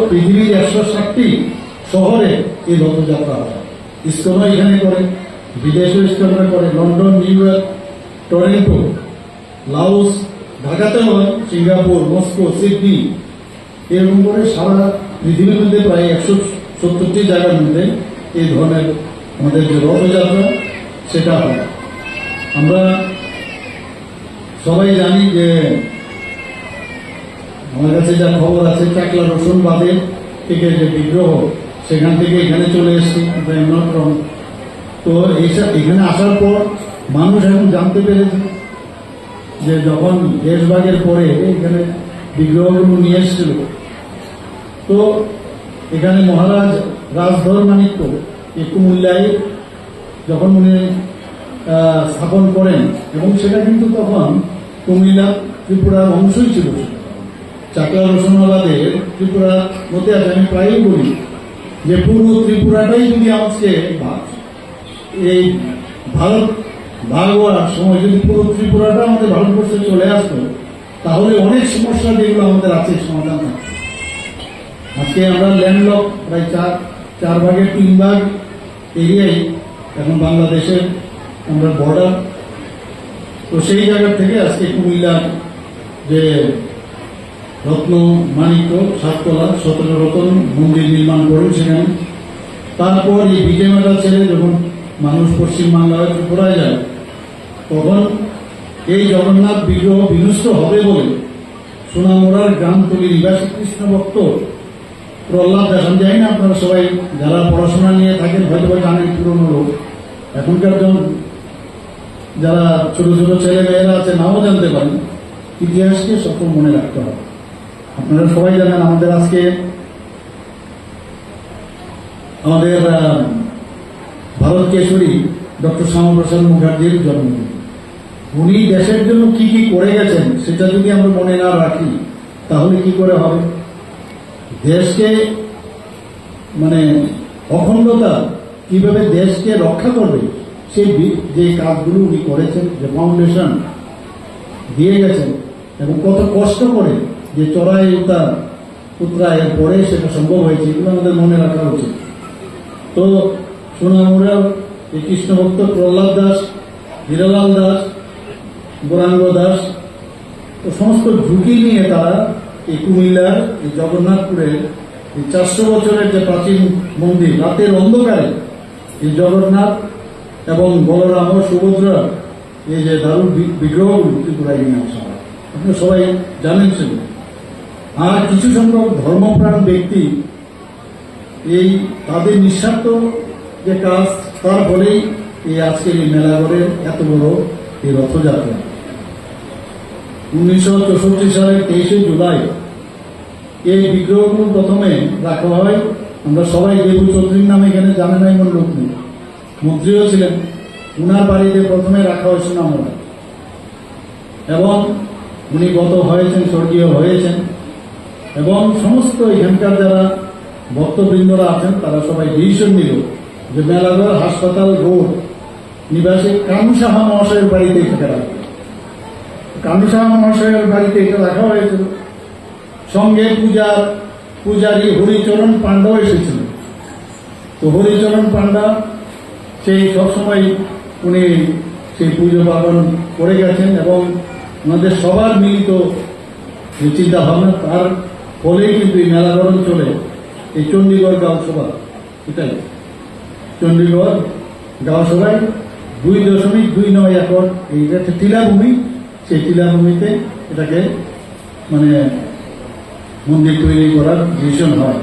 পৃথিবীর 160টি শহরে এই রথযাত্রা হয়। ইসকনও এখানে করে, বিদেশেও ইসকনরা করে, London, new York, Toronto, Laos, ঢাকাতে হয়, সিঙ্গাপুর, মস্কো, সিডনি, এরকম করে সারা পৃথিবীর মধ্যে প্রায় 170টি জায়গার মধ্যে এই ধরনের আমাদের যে রথযাত্রা সেটা হয়। আমরা সবাই জানি যে আমার কাছে যা খবর আছে, চাকলা রসুন বাদে থেকে যে বিগ্রহ সেখান থেকে এখানে চলে এসেছি। তো এইসব এখানে আসার পর মানুষ এখন জানতে পেরেছে যে যখন দেশভাগের পরে এখানে বিগ্রহগুলো নিয়ে এসেছিল, তো এখানে মহারাজ রাজধর মাণিক্য কুমিল্লায় যখন উনি স্থাপন করেন, এবং সেটা কিন্তু তখন কুমিল্লা ত্রিপুরার অংশই ছিল। চাকলা রসুনাবাদের ত্রিপুরার মধ্যে আছে। আমি প্রায়ই বলি যে পূর্ব ত্রিপুরাটাই যদি আজকে এই ভারত ভাগ হওয়ার সময় যদি পুরো ত্রিপুরাটা আমাদের ভারতবর্ষে চলে আসতো, তাহলে অনেক সমস্যা যেগুলো আমাদের আছে সমাধান থাকতো। আজকে আমরা ল্যান্ডলক প্রায় 4 ভাগের 3 ভাগ এরিয়াই এখন বাংলাদেশের আমরা বর্ডার। তো সেই জায়গা থেকে আজকে কুমিল্লার যে রত্ন মাণিক্য 7 তলা 17 রতন মন্দির নির্মাণ করেন সেখানে। তারপর এই বিজয়মেলা ছেড়ে যখন মানুষ পশ্চিমবাংলায় ত্রিপুরায় যায়, তখন এই জগন্নাথ বিগ্রহ বিনষ্ট হবে বলে সোনামুড়ার গ্রামতলী নিবাসী কৃষ্ণ ভক্ত প্রহ্লাদ দাস, আমি জানি না আপনারা সবাই যারা পড়াশোনা নিয়ে থাকেন হয়তো জানেন, পুরনো লোক, এখনকার যারা ছোট ছোট ছেলে মেয়েরা আছে নাও জানতে পারেন। ইতিহাসকে সকল মনে রাখতে হবে। আপনারা সবাই জানেন আমাদের আজকে আমাদের ভারত কেশরী ডক্টর শ্যামাপ্রসাদ মুখার্জির জন্মদিন। উনি দেশের জন্য কি কি করে গেছেন সেটা যদি আমরা মনে না রাখি তাহলে কি করে হবে? দেশকে মানে অখণ্ডতা কিভাবে দেশকে রক্ষা করবে সেই যে কাজগুলো উনি করেছেন, যে ফাউন্ডেশন দিয়ে গেছেন, এবং কত কষ্ট করে যে চড়াই উত্তরায়ের পরে সেটা সম্ভব হয়েছে, এগুলো আমাদের মনে রাখা উচিত। তো সোনামুড়া এই কৃষ্ণভক্ত প্রহ্লাদ দাস, হীরালাল দাস, গৌরাঙ্গ দাস, তো সমস্ত ঝুঁকি নিয়ে তারা এই কুমিল্লার এই জগন্নাথপুরের এই 400 বছরের যে প্রাচীন মন্দির, রাতের অন্ধকারে এই জগন্নাথ এবং বলরাম ও সুভদ্রা এই যে দারুণ বিগ্রহগুলো ত্রিপুরায় নিয়ে আসা হয়। আপনারা সবাই জানেন সেগুলো। আর কিছু সংখ্যক ধর্মপ্রাণ ব্যক্তি এই তাদের নিঃস্বার্থ যে কাজ, তার ফলেই এই আজকের এই মেলাঘরের এত বড় এই রথযাত্রা। 1964 সালের 23শে জুলাই এই বিগ্রহগুলো প্রথমে রাখা হয়। আমরা সবাই দেবু চৌধুরীর নামে এখানে জানে না এমন লোক নেই, মন্ত্রীও ছিলেন। উনার বাড়িতে প্রথমে রাখা হয় সোনামুড়া, এবং উনি গত হয়েছেন, স্বর্গীয় হয়েছেন, এবং সমস্ত এখানকার যারা ভক্তবৃন্দরা আছেন তারা সবাই ডিসিশন নিল যে মেলাঘর হাসপাতাল রোড নিবাসী কানু সাহা মহাশয়ের বাড়িতে এটা রাখবে। কানু সাহা মহাশয়ের বাড়িতে এটা রাখা হয়েছিল। সঙ্গে পূজারী হরিচরণ পাণ্ডাও এসেছিল। তো হরিচরণ পাণ্ডা সেই সবসময় উনি সেই পুজো পালন করে গেছেন, এবং ওনাদের সবার মিলিত চিন্তা ভাবনা, তার ফলেই কিন্তু এই মেলাঘর অঞ্চলে এই চণ্ডীগড় গাঁওসভা, এটাই চণ্ডীগড় গাঁওসভায় 2.29 একর এই একটা টিলাভূমি, সেই টিলাভূমিতে এটাকে মানে মন্দির তৈরি করার ডিসিশন হয়।